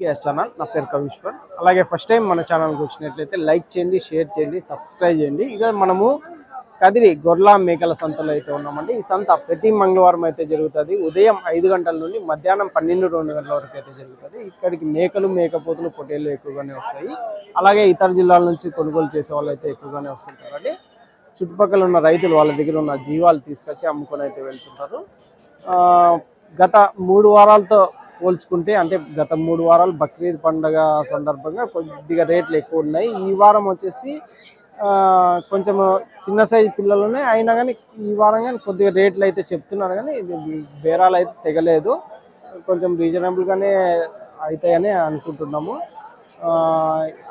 KS channel. నా పేరు కవిశ్వర్. అలాగే ఫస్ట్ టైం మన ఛానల్కి వచ్చినట్లయితే లైక్ చేయండి, షేర్ చేయండి, సబ్స్క్రైబ్ చేయండి. ఇక మనము కదిరి గొర్ల మేకల సంతలో అయితే ఉన్నామండి. ఈ సంత ప్రతి మంగళవారం అయితే జరుగుతుంది. ఉదయం 5 గంటల నుండి మధ్యాహ్నం 12-2 గంటల వరకు అయితే జరుగుతుంది. ఇక్కడికి మేకలు, మేకపోతులు, పొట్టేళ్ళు ఎక్కువగానే వస్తాయి. అలాగే ఇతర జిల్లాల నుంచి కొనుగోలు చేసే వాళ్ళు అయితే ఎక్కువగానే వస్తుంటారండి. చుట్టుపక్కల ఉన్న రైతులు వాళ్ళ దగ్గర ఉన్న జీవాలు తీసుకొచ్చి అమ్ముకొని అయితే వెళ్తుంటారు. గత 3 వారాలతో పోల్చుకుంటే, అంటే గత 3 వారాలు బక్రీద్ పండుగ సందర్భంగా కొద్దిగా రేట్లు ఎక్కువ ఉన్నాయి. ఈ వారం వచ్చేసి కొంచెం చిన్న సైజు పిల్లలునే అయినా కానీ ఈ వారం కానీ కొద్దిగా రేట్లు అయితే చెప్తున్నారు, కానీ ఇది బేరాలు అయితే తెగలేదు. కొంచెం రీజనబుల్గానే అవుతాయని అనుకుంటున్నాము.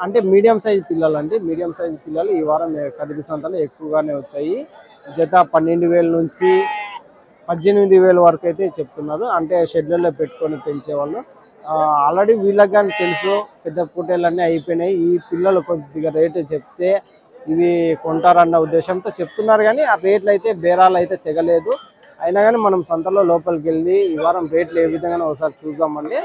అంటే మీడియం సైజు పిల్లలు అండి. మీడియం సైజు పిల్లలు ఈ వారం కదిరి సంతలో ఎక్కువగానే వచ్చాయి. జత 12,000 నుంచి 18,000 వరకు అయితే చెప్తున్నారు. అంటే షెడ్లలో పెట్టుకొని పెంచేవాళ్ళు. ఆల్రెడీ వీళ్ళకి కానీ తెలుసు పెద్ద పొట్టేళ్ళన్నీ అయిపోయినాయి, ఈ పిల్లలు కొద్దిగా రేటు చెప్తే ఇవి కొంటారన్న ఉద్దేశంతో చెప్తున్నారు, కానీ ఆ రేట్లు అయితే బేరాలు అయితే తెగలేదు. అయినా కానీ మనం సంతలో లోపలికి వెళ్ళి ఈ వారం రేట్లు ఏ విధంగా ఒకసారి చూద్దామండి.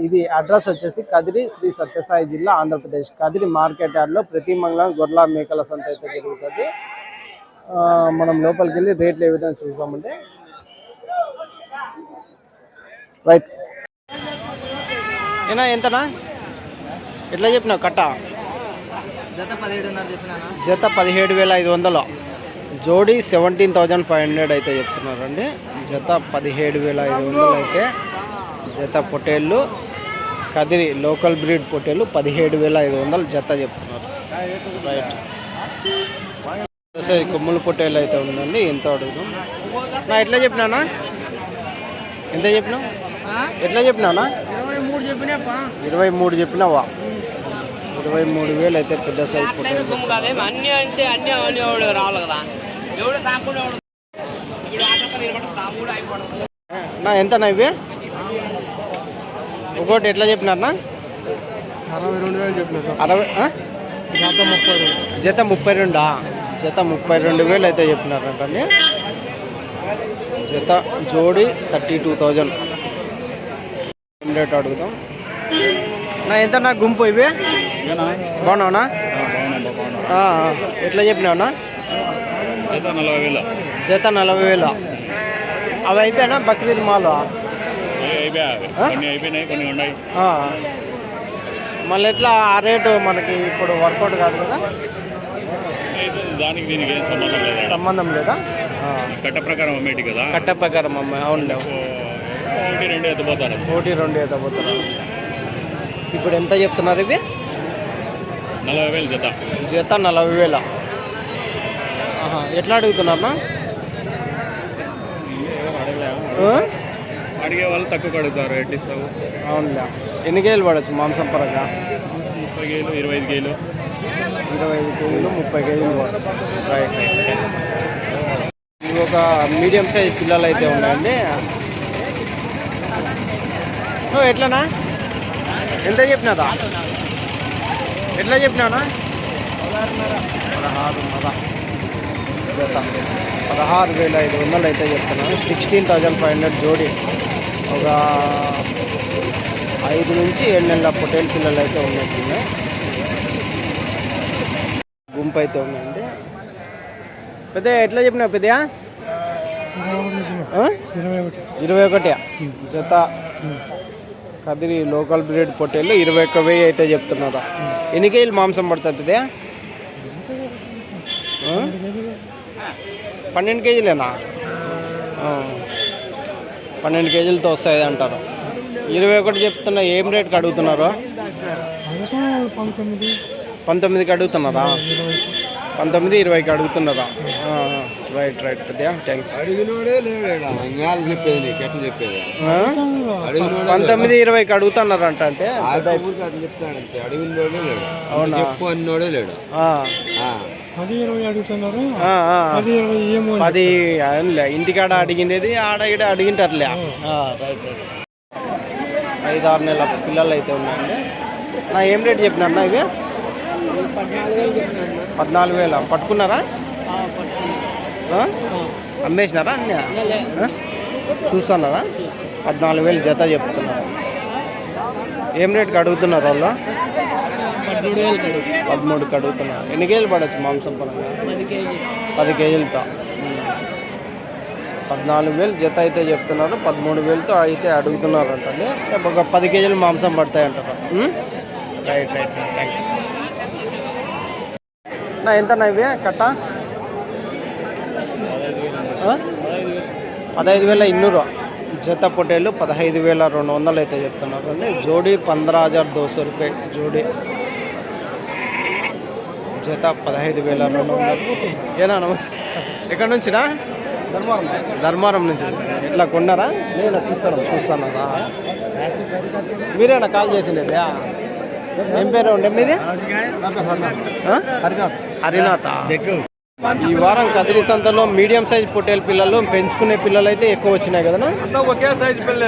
ఇది అడ్రస్ వచ్చేసి కదిరి, శ్రీ సత్యసాయి జిల్లా, ఆంధ్రప్రదేశ్. కదిరి మార్కెట్ యార్డ్లో ప్రతి మంగళవారం గొర్ల మేకల సంత అయితే జరుగుతుంది. మనం లోపలికి వెళ్ళి రేట్లు ఏ విధంగా చూసామంటే రైట్. ఏనా ఎంతనా ఎట్లా చెప్పినావు కట్ట? జత 17,500, జోడీ 17,500 అయితే చెప్తున్నారండి. జత 17,500 అయితే జత పొట్టేళ్ళు, కదిరి లోకల్ బ్రీడ్ పొట్టేళ్ళు 17,500 జత చెప్తున్నారు. రైట్. కొమ్ముల పొట్టేళ్ళు అయితే ఉందండి. ఎంత అడుగుదాం నా? ఎట్లా చెప్పినానా? ఎంత చెప్పినావు? ఎట్లా చెప్పినానా? 23 చెప్పినావా? 23,000 అయితే పెద్ద సైజ్ పొట్టేళ్ళు. నా ఎంత నా ఇవి ఒకటి ఎట్లా చెప్పినారనా? 62,000 చెప్పినారు. 60 జత 32. జత 32,000 అయితే చెప్పినారంటండి. జత జోడి 32,000 రేట్ అడుగుదాం. నా ఎంత నా గుంపు ఇవి బాగున్నావునా? ఎట్లా చెప్పినావునా? జత 40,000. జత 40,000. అవి అయిపోయానా బక్రీద్ మాలు? మళ్ళీ ఎట్లా ఆ రేటు మనకి ఇప్పుడు వర్కౌట్ కాదు కదా? దానికి దీనికి ఏం సంబంధం లేదా? కట్ట ప్రకారం అమ్మేటి కదా? కట్ట ప్రకారం అమ్మాయి. అవునులే. 1-2 ఎత్తపోతారు. 1-2 ఎత్తపోతారు. ఇప్పుడు ఎంత చెప్తున్నారు ఇవి? 40,000 జత. జత 40,000. ఎట్లా అడుగుతున్నారన్నా? అడిగే వాళ్ళు తక్కువ అడుగుతారు. ఎట్ ఇస్తావు? అవునులే. ఎన్ని కేజీలు పడవచ్చు మాంసం పరంగా? 30 కేజీలు, 25 కేజీలు. 25 కేజీలు, 30 కేజీలు పడతాయి. Right right. ఇవి ఒక మీడియం సైజ్ పిల్లలు అయితే ఉన్నాయండి. ఎట్లనా? ఎంత చెప్పినారా? ఎట్లా చెప్పినానా? 16,500 జత 16,500 అయితే చెప్తున్నాను. 16,500 జోడి. ఒక 5 నుంచి 7 నెలల పొట్టేలు పిల్లలు అయితే ఉన్నట్టున్నాయి. గుంపు అయితే ఉందండి. పెద్ద ఎట్లా చెప్పినా పెద్దయా? 21 జత కదిరి లోకల్ బ్రీడ్ పొట్టేళ్ళు 21,000 అయితే చెప్తున్నారా? ఎన్ని కేజీలు మాంసం పడుతుంది పెద్దయా? 12 కేజీలేనా? 12 కేజీలతో వస్తాయి అంటారు. 21 చెప్తున్నా. ఏం రేట్కి అడుగుతున్నారు? 19కి అడుగుతున్నారా? 19-20కి అడుగుతున్నారా? రైట్ రైట్ పెద్దయా, థ్యాంక్స్. 19-20కి అడుగుతున్నారంట. అంటే అవునా? 10 ఇంటికాడ అడిగినది ఆడ ఇక్కడ అడిగింటారులే. Right right. 5-6 నెలల పిల్లలు అయితే ఉన్నాయండి. నా ఏం రేట్ చెప్పినారన్నా ఇవి? 14,000. పట్టుకున్నారా? అమ్మేసినారా? అన్నీ చూస్తున్నారా? 14,000 జత చెప్తున్నారు. ఏం రేట్కి అడుగుతున్నారు వాళ్ళు? 13కి అడుగుతున్నారు. ఎన్ని కేజీలు పడవచ్చు మాంసం పరంగా? 10 కేజీలతో. 14,000 జత అయితే చెప్తున్నారు. 13,000తో అయితే అడుగుతున్నారు అంటే ఒక 10 కేజీలు మాంసం పడతాయి అంటారు. Right thanks. నా ఎంత ఇవి కట్ట? 15,200 జత పొట్టేళ్ళు 15,200 అయితే చెప్తున్నారు అండి. జోడీ 15,200 రూపాయ జోడీ. జత 15,200. ఏనా నమస్తే. ఎక్కడి నుంచినా? ధర్మారం నుంచి. ఎట్లా కొన్నారా? చూస్తున్నారా? మీరేనా కాల్ చేసిండేది? ఏం పేరు ఉండే మీది? హరినాథ. ఈ వారం కదిరి సంతలో మీడియం సైజ్ పొట్టేలు పిల్లలు పెంచుకునే పిల్లలు అయితే ఎక్కువ వచ్చినాయి కదా? ఒకే సైజ్ పిల్ల.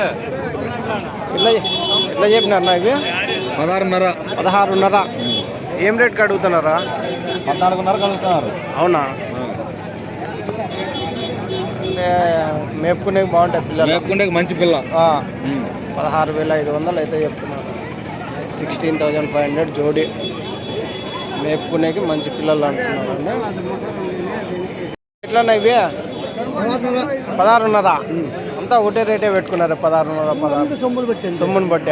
ఎట్లా చెప్పినారన్నా ఇవి? 16,500. ఏం రేట్కి అడుగుతున్నారా? 14,500 అడుగుతున్నారు. అవునా? అంటే మేపుకునే బాగుంటాయి పిల్లలు. మేపుకుంటే మంచి పిల్ల. 16,500 అయితే చెప్తున్నారు. 16,500 జోడీ. మేపుకునేకి మంచి పిల్లలు అంటున్నారు అండి. ఎట్లా ఇవి? 16,500. అంతా ఒకటే రేటే పెట్టుకున్నారు. 16,500. సొమ్మును బట్టి.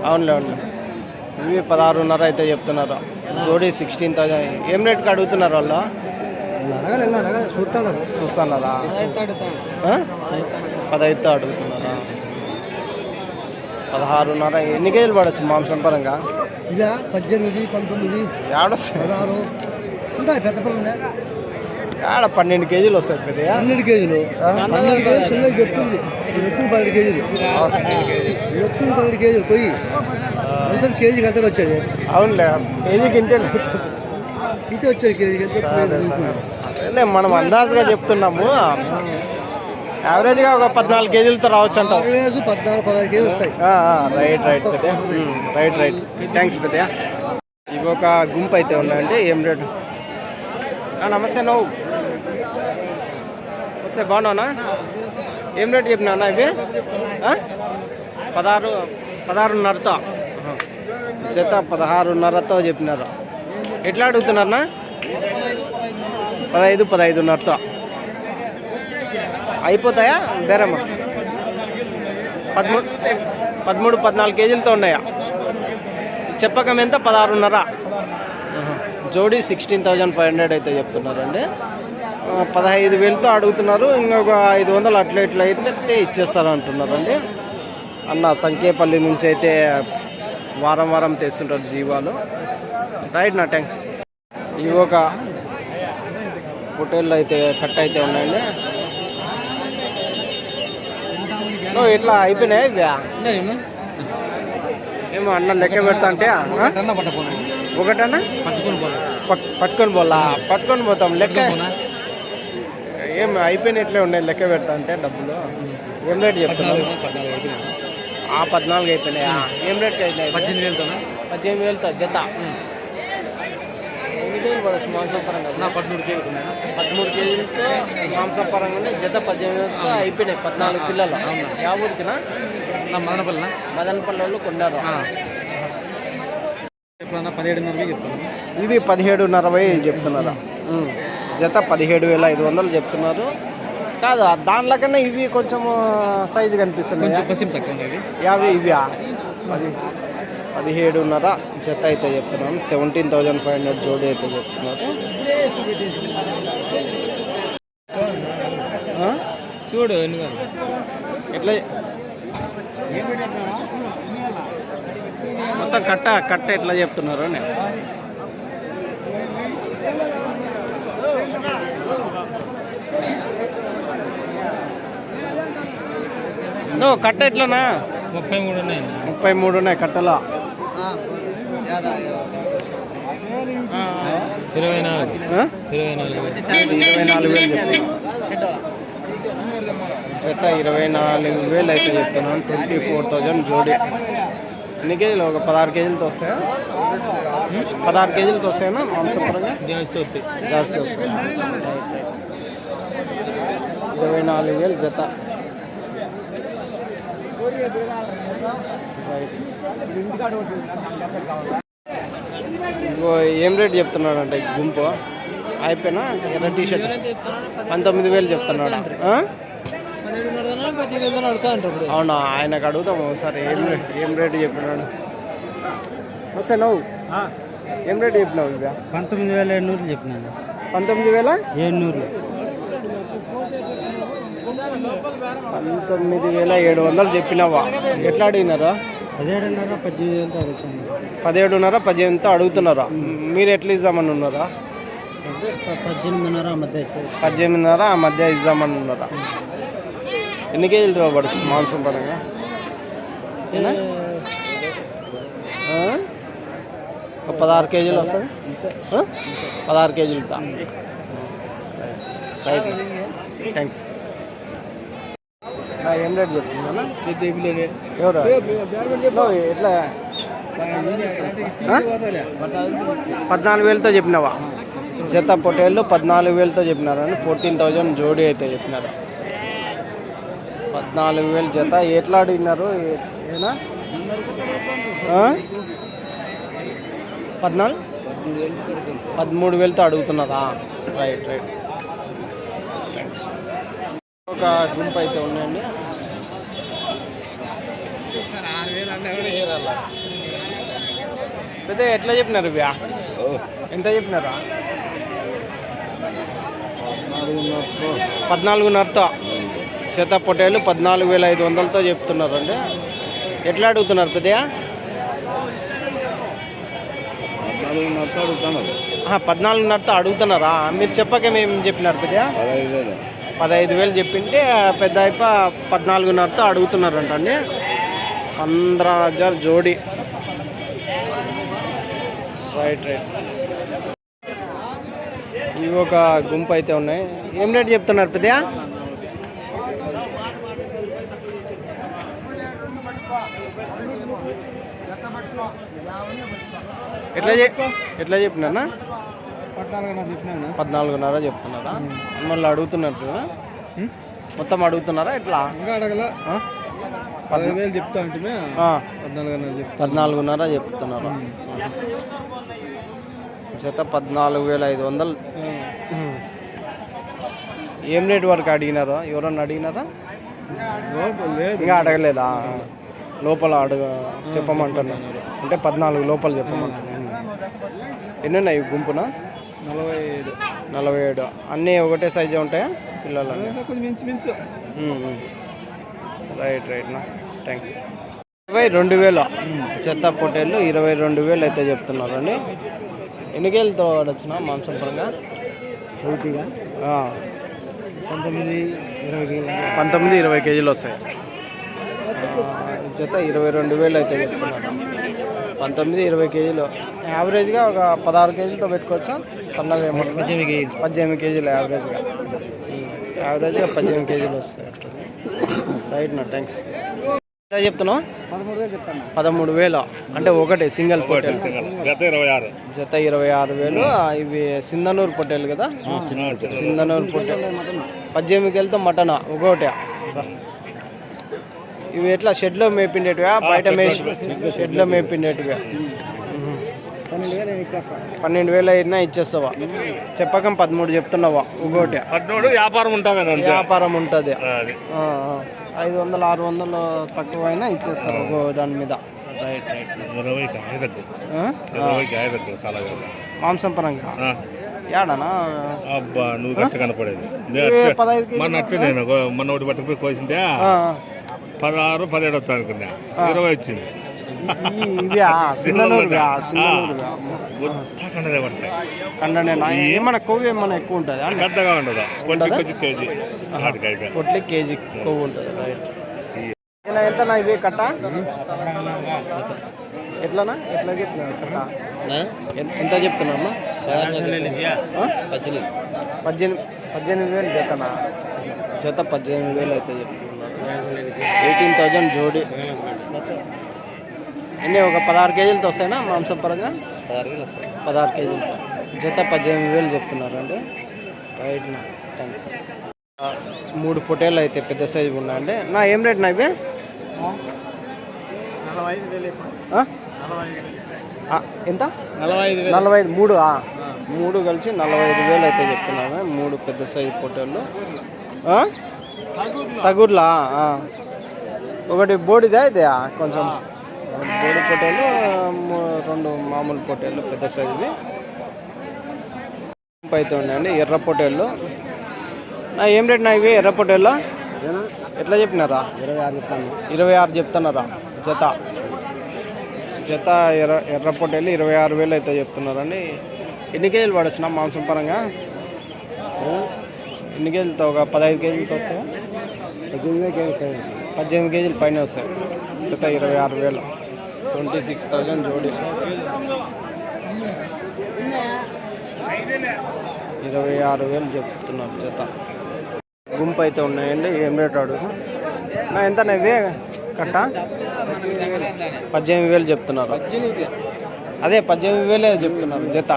అవునులే. ఇవి 16,500 అయితే చెప్తున్నారు. జోడీ 16,000. ఏం రేట్కి అడుగుతున్నారు వాళ్ళు? చూస్తున్నారా? 15తో అడుగుతున్నారా? 16,500. ఎన్ని కేజీలు పడవచ్చు మాంసం పరంగా? 18, 19, 16 ఉంటాయి. పెద్ద పిల్లలు ఆడ 12 కేజీలు వస్తాయి. పెద్ద 12 కేజీలు. 12 కేజీలు ఎత్తుంది. ఎత్తులు 12 కేజీలు. ఎత్తులు 12 కేజీలు పోయి అంత కేజీకి ఎంత వచ్చేది? అవునులే, కేజీకి ఇంతే వచ్చేది. కేజీకి అదే మనం అందాజుగా చెప్తున్నాము. యావరేజ్గా ఒక 14 కేజీలతో రావచ్చు అంటారు. 14-16 కేజీలు వస్తాయి. రైట్ పెద్ద. రైట్ థ్యాంక్స్ పెద్ద. ఇవి ఒక గుంపు అయితే ఉన్నాయండి. ఏం రేటు? నమస్తే. నువ్వు వస్తే బాగున్నావునా? ఏం రేటు చెప్పినా ఇవి? 16,500తో జత. 16,500తో చెప్పినారు. ఎట్లా అడుగుతున్నారన్నా? 15,500తో అయిపోతాయా బేరమ్మ? 13-14 కేజీలతో ఉన్నాయా? చెప్పకం ఎంత? 16,500. జోడీ 16,500 అయితే చెప్తున్నారండి. 15,000తో అడుగుతున్నారు. ఇంకొక 500 అట్లా ఇట్లా అయితే ఇచ్చేస్తారు అంటున్నారండి. అన్న సంకేపల్లి నుంచి అయితే వారం తెస్తుంటారు జీవాలు. రైట్ నా థ్యాంక్స్. ఇవి ఒక హోటల్లో అయితే కట్ అయితే ఉన్నాయండి. ఇట్లా అయిపోయినాయి ఇవి? ఏమో అన్న లెక్క పెడతా అంటే ఒకటన్నా పట్టుకొని పోతాం. లెక్క ఏం అయిపోయినట్లే ఉన్నాయి. లెక్క పెడతా అంటే డబ్బులు ఏం రేటు చెప్తున్నారు? 14 అయిపోయినాయా? ఏం రేట్కి అయినాయి? 18,000తో జత. ఎన్ని కేజీలు పడవచ్చు మాంసం పరంగా? 13 కేజీలతో మాంసం పరంగా జత 18,000తో అయిపోయినాయి. 14 పిల్లలు. యా ఊరికినా? మదనపల్లి వాళ్ళు కొన్నారు. 17,500 చెప్తున్నారు. ఇవి 17,500 చెప్తున్నారా? జత 17,500 చెప్తున్నారు. కాదు, దాంట్లో కన్నా ఇవి కొంచెం సైజు కనిపిస్తున్నాయి. యాభై ఇవి 17,500 జత అయితే చెప్తున్నాను. 17,500 జోడీ అయితే చెప్తున్నారు. చూడు ఎట్లా మొత్తం కట్ట ఎట్లా చెప్తున్నారు అని? కట్ట ఎట్లనా? 33 ఉన్నాయి కట్టలో. 24,000 చెత్త. 24,000 అయితే చెప్తున్నాను. 24,000 జోడీ. ఎన్ని కేజీలు? ఒక 16 కేజీలతో వస్తాయా? 16 కేజీలతో వస్తాయన్నా మాంసం పరంగా? జాస్తి వస్తాయి. 24,000 జత. ఇగో ఏం రేట్ చెప్తున్నాడు అంటే గుంపు అయిపోయినా ఎర్ర టీ షర్ట్ 19,000 చెప్తున్నాడు. అవునా, ఆయనకు అడుగుతాము ఒకసారి ఏం రేటు చెప్పినాడు. వస్తే నువ్వు ఏం రేటు చెప్పినావు? ఇక 19,700 చెప్పినాను. 19,700 19,700 చెప్పినావా? ఎట్లా అడిగినారా? 17,500 అడుగుతున్నారా? మీరు ఎట్లా ఇద్దామని ఉన్నారా? 18,500 ఆ మధ్య ఇద్దామని ఉన్నారా? ఎన్ని కేజీలు పడుతుంది మాంసం పరంగా? 16 కేజీలు వస్తుంది. 16 కేజీలు. Right, thanks. ఏం రేట్ చెప్తున్నా? ఎవరు ఎట్లా 14,000తో చెప్పినావా? జత పొటేళ్ళు 14,000తో చెప్పినారు అని 14,000 జోడీ అయితే చెప్పినారు. 14,000 జత. ఎట్లా అడిగినారు? ఏనా 13,000తో అడుగుతున్నారా? రైట్. ఒక గుంపు అయితే ఉన్నాయండి. పెద్ద ఎట్లా చెప్పినారు ఇవి? ఎంత చెప్పినారా? 14,500తో చేత పొటేలు 14,500తో చెప్తున్నారు అండి. ఎట్లా అడుగుతున్నారు పెద్దయా? 14,500తో అడుగుతున్నారా? మీరు చెప్పక మేము చెప్పినారు పెద్దయా? 15,000 చెప్పింటే పెద్ద అయిపో 14,500తో అడుగుతున్నారంట అండి. 15,000 జోడీ. రైట్. ఇవి ఒక గుంపు అయితే ఉన్నాయి. ఏం రేట్ చెప్తున్నారు పెద్దయా? ఎట్లా చెప్పినా? 14,500 చెప్తున్నారా? మళ్ళీ అడుగుతున్నట్టు మొత్తం అడుగుతున్నారా? ఎట్లా? 10,000 చెప్తా అంటే 14,500 చెప్తున్నారా? జత 14,500. ఏం రేట్ వరకు అడిగినారా? ఎవరన్నా అడిగినారా? ఇంకా అడగలేదా? లోపల చెప్పమంటున్నాను అంటే 14 లోపల చెప్పమంటున్నాను. ఎన్ని ఉన్నాయి గుంపున? 47. అన్నీ ఒకటే సైజే ఉంటాయా పిల్లలు? రైట్. థ్యాంక్స్. 22,000 చెత్త పొట్టేళ్ళు 22,000 అయితే చెప్తున్నారు అండి. ఎన్ని కేజీలతో వాడొచ్చిన మాంసం పరంగా? 19-20 కేజీలు వస్తాయి. జత 22,000 అయితే చెప్తున్నారు. 19-20 కేజీలు యావరేజ్గా ఒక 16 కేజీలతో పెట్టుకోవచ్చా? సన్నగా 18 కేజీలు యావరేజ్గా 18 కేజీలు వస్తాయి. రైట్ నా, థ్యాంక్స్. ఎంత చెప్తున్నావు? 13,000 అంటే ఒకటి సింగిల్ పొట్టేలు. జత 26,000. ఇవి సింధనూరు పొట్టేలు కదా? సింధనూరు పొట్టేలు 18 కేజీలతో మటన్ ఒకటి. ఇవి ఎట్లా షెడ్లో మేపిండేటివా బయట మేసి? షెడ్లో మేపిండేటివా? 12,000 అయినా ఇచ్చేస్తావా? చెప్పకం 13 చెప్తున్నావా? ఒకటి వ్యాపారం ఉంటుంది. 500-600 తక్కువ అయినా ఇచ్చేస్తారు ఒక దాని మీద. మాంసం పరంగా ఏడానా? నువ్వు కనపడేది 15 కేజీ మొన్న ఒకటి పట్టుకుపోయి కోసింటే 16-17 వస్తా అనుకున్నా, 20 వచ్చింది. కండనేనా? ఏమన్నా కొవ్వు ఏమన్నా ఎక్కువ ఉంటుంది? పెద్దగా ఉండదు, కేజీ పొట్లకి కేజీ కొవ్వు ఉంటుంది. రైట్. ఎంతనా ఇవి కట్ట? ఎట్లనా? ఎట్లా చెప్తున్నా కట్ట? ఎంత చెప్తున్నాను? 18,000 జతనా? జత 18,000 అయితే చెప్తున్నారు. 18,000 జోడీ. ఎన్ని ఒక 16 కేజీలతో వస్తాయినా మాంసం పరంగా? 16 కేజీలతో జత 18,000 చెప్తున్నారు అండి. రైట్ నా, థ్యాంక్స్. 3 పొటేళ్ళు అయితే పెద్ద సైజు ఉన్నాయండి. నా ఏం రేట్ నా ఇవి? ఆ? ఆ, ఎంత 45 మూడు మూడు కలిసి 45,000 అయితే చెప్తున్నాను. 3 పెద్ద సైజు పొట్టేళ్ళు. తగుర్లా ఒకటి బోడిదా ఇది కొంచెం బోడి పొట్టేళ్ళు, 2 మామూలు పొట్టేళ్ళు పెద్ద సైజువి అయితే ఉన్నాయండి. ఎర్ర పొట్టేళ్ళు ఏం రేట్ నా ఇవి ఎర్ర పొట్టేళ్ళు ఎట్లా చెప్పినారా? 26 చెప్తున్నారా జత. జత ఎర్ర పొట్టేళ్ళు 26,000 అయితే చెప్తున్నారండి. ఎన్ని కేజీలు పడొచ్చునా మాంసం పరంగా? ఎన్ని కేజీలతో? ఒక 15 కేజీలతో వస్తాయా? 18 కేజీలు పైన వస్తాయి. జత 26,000, 26,000 జోడి. 26,000 చెప్తున్నారు జత. గుంపు అయితే ఉన్నాయండి. ఏం రేట్ అడుగు నా ఎంత ఇవే కట్ట? 18,000 చెప్తున్నారు. అదే 18,000 చెప్తున్నారు జత.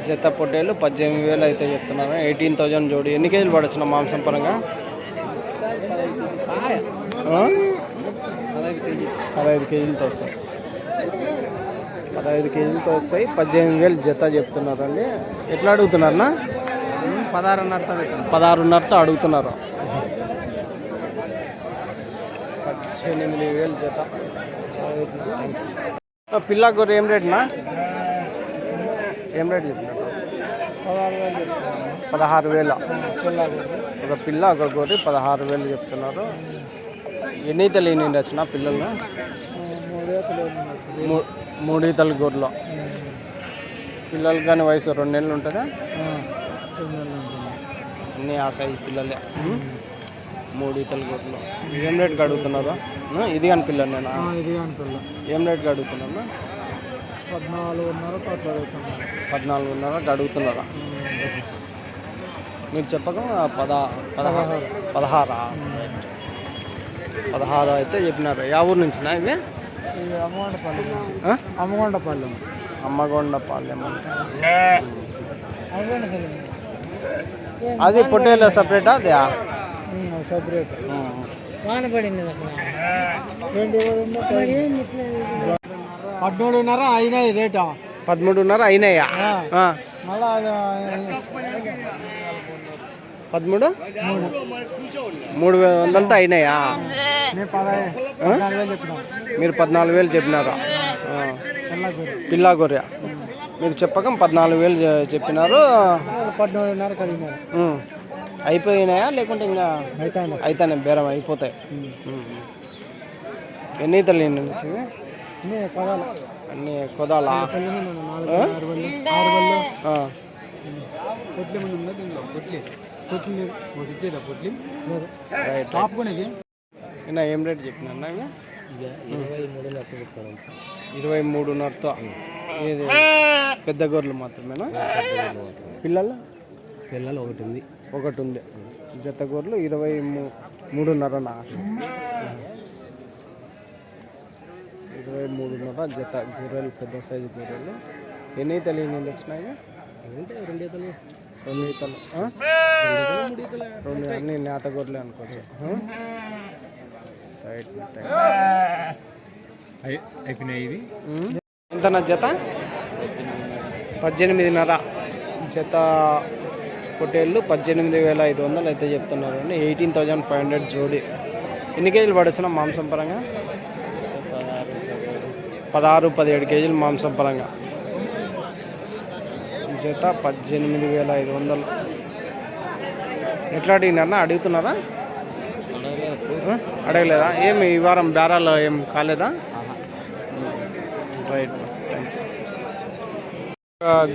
జత పొట్టేళ్ళు 18,000 అయితే చెప్తున్నారు. 18,000 జోడి. ఎన్ని కేజీలు పడొచ్చిన మాంసం పరంగా? 15 కేజీలతో వస్తాయి. 15 కేజీలతో వస్తాయి. 18,000 జత చెప్తున్నారండి. ఎట్లా అడుగుతున్నారన్నా? 16,500తో అడుగుతున్నారు. 18,000 జత. థ్యాంక్స్. పిల్ల గొర్రె ఏం రేట్నా? ఏం రేట్ చెప్తున్నారు? 16,000. ఒక పిల్ల ఒక గొర్రె 16,000 చెప్తున్నారు. ఎన్ని ఈతలు ఎన్ని వచ్చిన పిల్లలు? 3 ఈతలు గొర్రెలు. పిల్లలు కానీ వయసు 2 నెలలు ఉంటుందా? అన్నీ ఆ సైజు పిల్లలే. 3 ఈతలు గొర్రెలు. ఏం రేట్కి అడుగుతున్నారు? ఇది కానీ పిల్లలు నేనా? ఏం రేట్కి అడుగుతున్నాను? 14,500 అడుగుతున్నారా? మీరు చెప్పక 16 అయితే చెప్పినారు. యా ఊరు నుంచినా ఇవి? అమ్మగొండపాలెం. అది పొట్టేలు సపరేటా? అది సపరేట్. 13,500 అయినాయి రేటా? 13,500 అయినాయా? 13,300తో అయినాయా? మీరు 14,000 చెప్పినారా? పిల్లా గొర్రె మీరు చెప్పక 14,000 చెప్పినారు. 14,500 అయిపోయినాయా లేకుంటే ఇంకా అయితేనే బేరం అయిపోతాయి? ఎన్ని ఈతలు అన్నీ కొదాలా? ఏం రేట్ చెప్పినా? 23,500తో. ఏది పెద్ద గొర్రెలు మాత్రమేనా? పిల్లలు ఒకటి ఉంది. జత గొర్రెలు 23,500. 23,500 జత గొర్రెలు, పెద్ద సైజు గొర్రెలు. ఎన్ని ఈతలు వచ్చినాయి? 2 ఈతలు. 2 అన్ని నేత గొర్రెలే అనుకోవచ్చు. రైట్. అయిపోయినాయి ఇవి. ఎంతనా జత? 18,500 జత పొట్టేళ్ళు. 18,500 అయితే చెప్తున్నారు. 18,500 జోడి. ఎన్ని కేజీలు పడొచ్చునా మాంసం పరంగా? 16-17 కేజీలు మాంసం పరంగా. జత 18,500. ఎట్లా అడిగినారా? అడుగుతున్నారా? అడగలేదా? ఏమి ఈ వారం బేరాలు ఏం కాలేదా? రైట్. థ్యాంక్స్.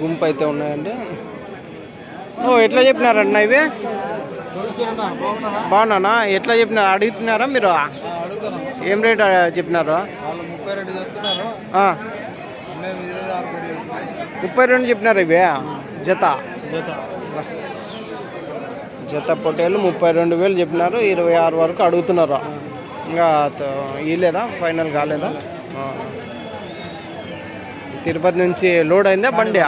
గుంపు అయితే ఉన్నాయండి. ఎట్లా చెప్పినారన్న ఇవి? బాగున్నానా? ఎట్లా చెప్పినారు? అడుగుతున్నారా మీరు? ఏం రేట్ చెప్పినారు? 32 చెప్పినారు ఇవి జత. జత పొట్టేళ్ళు 32,000 చెప్పినారు. 26 వరకు అడుగుతున్నారు. ఇంకా ఇలేదా? ఫైనల్ కాలేదా? తిరుపతి నుంచి లోడ్ అయిందా బండి?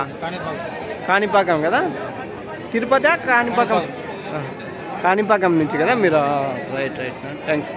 కాణిపాకం కదా? తిరుపతి కాణిపాకం? కాణిపాకం నుంచి కదా మీరు? రైట్. థ్యాంక్స్.